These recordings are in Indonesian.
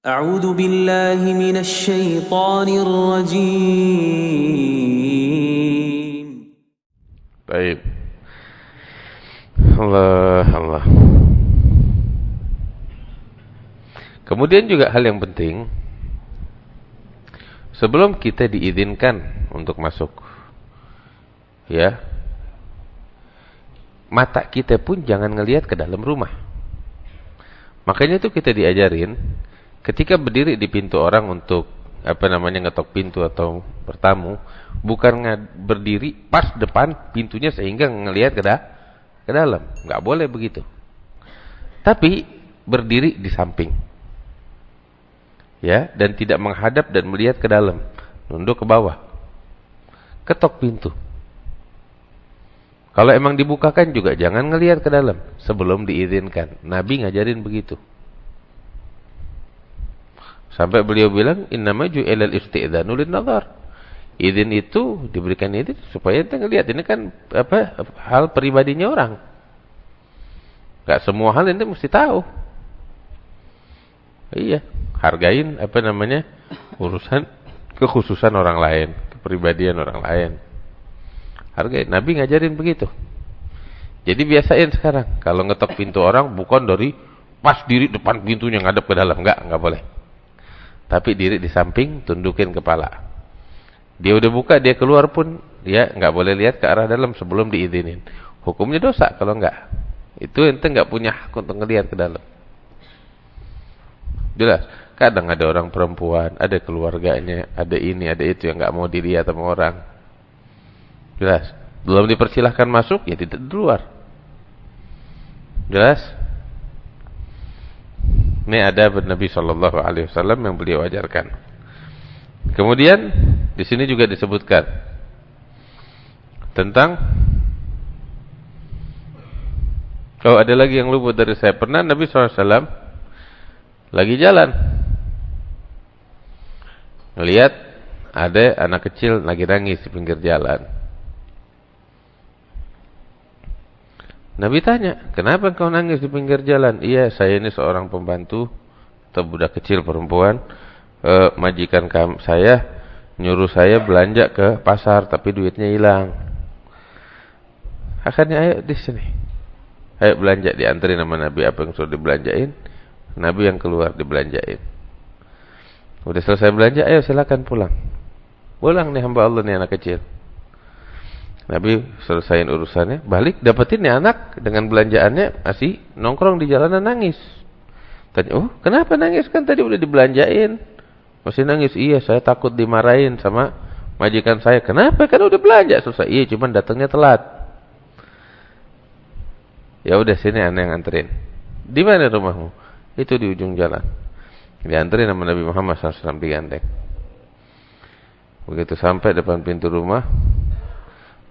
أعوذ بالله من الشيطان الرجيم. Baik. Allah. Kemudian juga hal yang penting, sebelum kita diizinkan untuk masuk, ya, mata kita pun jangan ngelihat ke dalam rumah. Makanya itu kita diajarin ketika berdiri di pintu orang untuk ngetok pintu atau bertamu, bukan berdiri pas depan pintunya sehingga ngelihat ke dalam. Nggak boleh begitu. Tapi berdiri di samping, ya, dan tidak menghadap dan melihat ke dalam, nunduk ke bawah, ketok pintu. Kalau emang dibukakan juga jangan ngelihat ke dalam sebelum diizinkan. Nabi ngajarin begitu. Sampai beliau bilang, innama ju'ilal isti'dzanu lin-nazar. Izin itu diberikan izin supaya kita ngelihat. Ini kan hal pribadinya orang. Enggak semua hal ini mesti tahu. Iya, hargain urusan kekhususan orang lain, kepribadian orang lain. Hargain. Nabi ngajarin begitu. Jadi biasain sekarang kalau ngetok pintu orang bukan dari pas diri depan pintunya ngadep ke dalam, enggak boleh. Tapi diri di samping, tundukin kepala. Dia udah buka, dia keluar pun dia nggak boleh lihat ke arah dalam sebelum diizinin. Hukumnya dosa kalau nggak. Itu ente nggak punya hak untuk ngelihat ke dalam. Jelas. Kadang ada orang perempuan, ada keluarganya, ada ini, ada itu yang nggak mau dilihat sama orang. Jelas. Belum dipersilahkan masuk, ya tidak di luar. Jelas. Ini ada Nabi Shallallahu Alaihi Wasallam yang beliau ajarkan. Kemudian di sini juga disebutkan tentang ada lagi yang luput dari saya. Pernah Nabi SAW lagi jalan, melihat ada anak kecil lagi nangis di pinggir jalan. Nabi tanya, kenapa engkau nangis di pinggir jalan? Iya, saya ini seorang pembantu atau budak kecil perempuan. Majikan saya nyuruh saya belanja ke pasar, tapi duitnya hilang. Akhirnya ayo di sini, ayo belanja, diantarin sama Nabi. Apa yang sudah dibelanjain, Nabi yang keluar dibelanjain. Udah selesai belanja, ayo silakan pulang. Pulang nih hamba Allah nih anak kecil. Nabi selesaiin urusannya, balik, dapetin nih anak dengan belanjaannya masih nongkrong di jalanan nangis. Tanya, kenapa nangis? Kan tadi udah dibelanjain. Masih nangis. Iya, saya takut dimarahin sama majikan saya. Kenapa? Kan udah belanja selesai. Iya, cuman datangnya telat. Ya udah, sini ana yang anterin. Di mana rumahmu? Itu di ujung jalan. Dianterin sama Nabi Muhammad SAW, digandeng. Begitu sampai depan pintu rumah,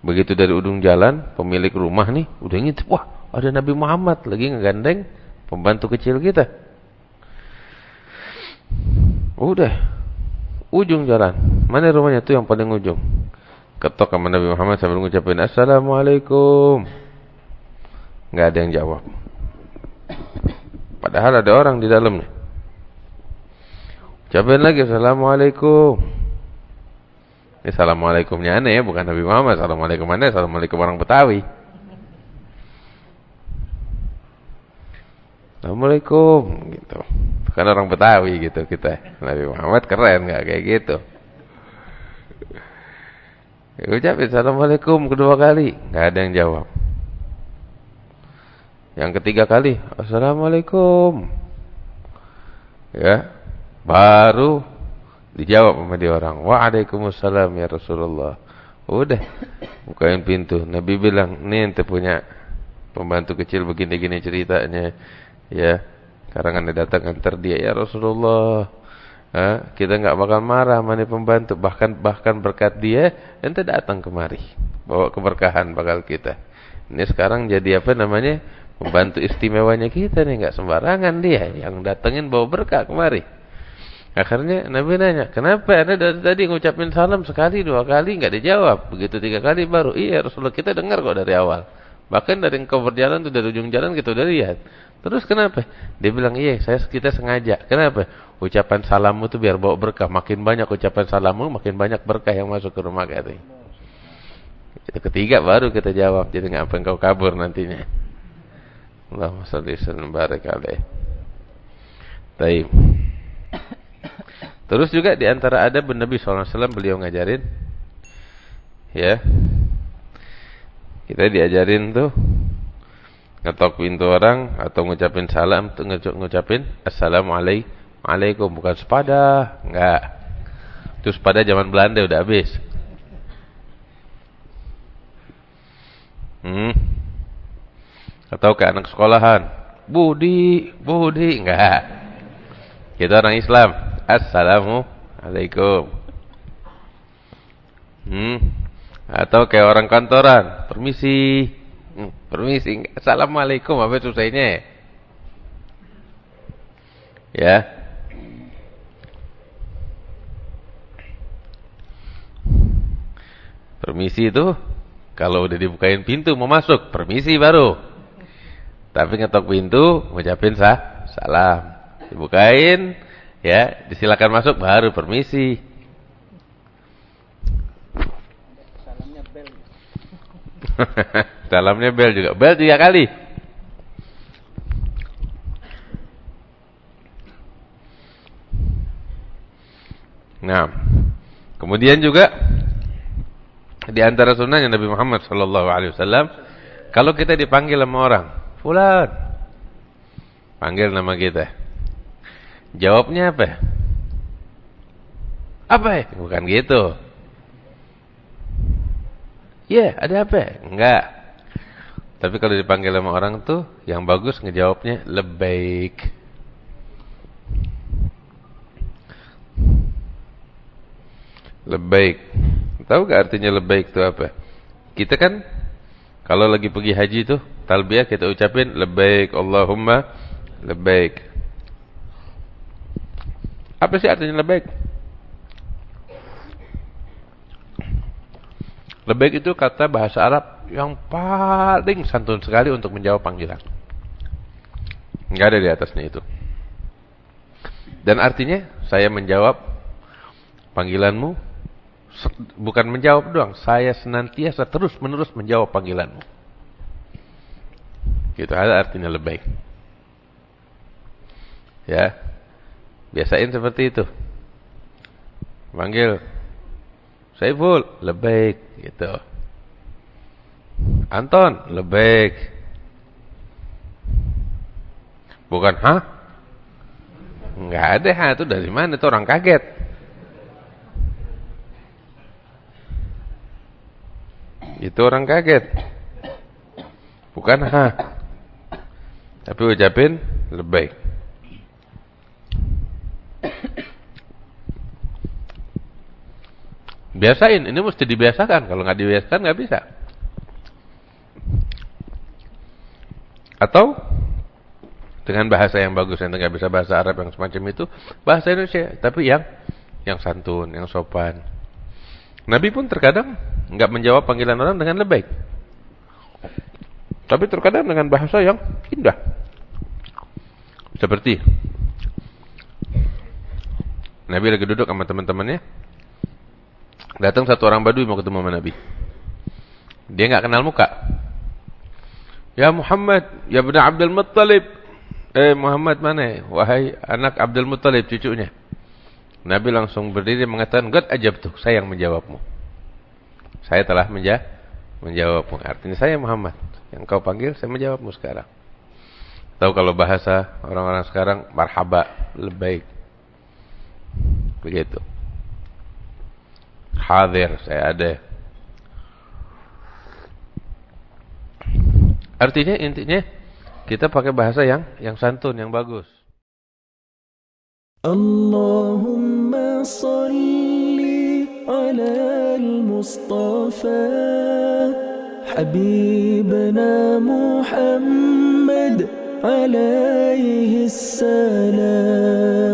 begitu dari ujung jalan, pemilik rumah nih udah ngintip, wah ada Nabi Muhammad lagi ngegandeng pembantu kecil kita. Udah, ujung jalan, mana rumahnya tuh yang paling ujung. Ketok sama Nabi Muhammad sambil ngucapin Assalamualaikum. Nggak ada yang jawab. Padahal ada orang di dalamnya. Ucapin lagi Assalamualaikum. Ini Assalamualaikumnya aneh ya, bukan Nabi Muhammad. Assalamualaikum aneh, Assalamualaikum orang Betawi. Assalamualaikum gitu. Bukan orang Betawi gitu kita. Nabi Muhammad keren nggak kayak gitu. Ucapin Assalamualaikum kedua kali, nggak ada yang jawab. Yang ketiga kali, Assalamualaikum. Ya, baru dijawab sama dia orang. Waalaikumsalam ya Rasulullah. Udah, bukain pintu. Nabi bilang, nih ente punya pembantu kecil begini-gini ceritanya. Ya, sekarang anda datang antar dia. Ya Rasulullah, kita nggak bakal marah sama nih pembantu. Bahkan berkat dia, ente datang kemari. Bawa keberkahan bakal kita. Ini sekarang jadi pembantu istimewanya kita nih. Nggak sembarangan dia. Yang datengin bawa berkah kemari. Akhirnya Nabi nanya, kenapa anda dari tadi ngucapin salam sekali, dua kali nggak dijawab, begitu tiga kali baru, iya Rasulullah kita dengar kok dari awal, Bahkan dari engkau berjalan tuh, dari ujung jalan kita udah lihat. Terus kenapa? Dia bilang, iya kita sengaja. Kenapa? Ucapan salammu tuh biar bawa berkah. Makin banyak ucapan salammu, makin banyak berkah yang masuk ke rumah katanya. Itu ketiga baru kita jawab. Jadi ngapa engkau kabur nantinya. Allahumma shalli wa sallim barik alaih. Taib. Terus juga di antara adab Nabi SAW beliau ngajarin, ya, kita diajarin tuh ngetok pintu orang atau ngucapin salam, tuh ngucapin assalamualaikum, bukan sepada, enggak. Itu sepada zaman Belanda udah habis. Atau ke anak sekolahan, Budi, enggak. Kita orang Islam, assalamualaikum. Atau kayak orang kantoran, permisi, assalamualaikum, apa susahnya? Ya. Permisi itu kalau udah dibukain pintu mau masuk, permisi baru. Tapi ngetok pintu, ngucapin salam. Dibukain, ya, disilakan masuk baru permisi. Salamnya bel. Salamnya bel juga. Bel 3 kali. Nah, kemudian juga di antara sunnahnya Nabi Muhammad SAW, kalau kita dipanggil sama orang, fulan, panggil nama kita, jawabnya apa? Apa ya? Bukan gitu. Ya, ada apa? Enggak. Tapi kalau dipanggil sama orang tuh, yang bagus ngejawabnya labbaik. Labbaik. Tahu gak artinya labbaik itu apa? Kita kan kalau lagi pergi haji tuh, talbiyah kita ucapin labbaik Allahumma labbaik. Apa sih artinya labbaik? Labbaik itu kata bahasa Arab yang paling santun sekali untuk menjawab panggilan. Enggak ada di atasnya itu. Dan artinya saya menjawab panggilanmu, bukan menjawab doang, saya senantiasa terus-menerus menjawab panggilanmu. Gitu ada artinya labbaik. Ya. Biasain seperti itu. Panggil Saiful, labbaik gitu. Anton, labbaik. Bukan hah? Enggak ada hah, itu dari mana? Itu orang kaget. Itu orang kaget. Bukan hah. Tapi ucapin labbaik. Biasain, ini mesti dibiasakan. Kalau nggak dibiasakan nggak bisa. Atau dengan bahasa yang bagus, yang nggak bisa bahasa Arab yang semacam itu, bahasa Indonesia, tapi yang santun, yang sopan. Nabi pun terkadang nggak menjawab panggilan orang dengan labbaik, tapi terkadang dengan bahasa yang indah. Seperti Nabi lagi duduk sama teman-temannya, datang satu orang Badui mau ketemu sama Nabi. Dia nggak kenal muka. Ya Muhammad, ya Ibn Abdul Muttalib. Muhammad mana? Wahai anak Abdul Muttalib, cucunya. Nabi langsung berdiri mengatakan, "Qad ajabtuk, saya yang menjawabmu. Saya telah menjawabmu." Artinya saya Muhammad, yang kau panggil saya menjawabmu sekarang. Tahu kalau bahasa orang-orang sekarang marhaba, labbaik. Begitu. Hadir, saya ada. Artinya intinya kita pakai bahasa yang santun, yang bagus. Allahumma salli ala al-Mustafa Habibna Muhammad alaihi salam.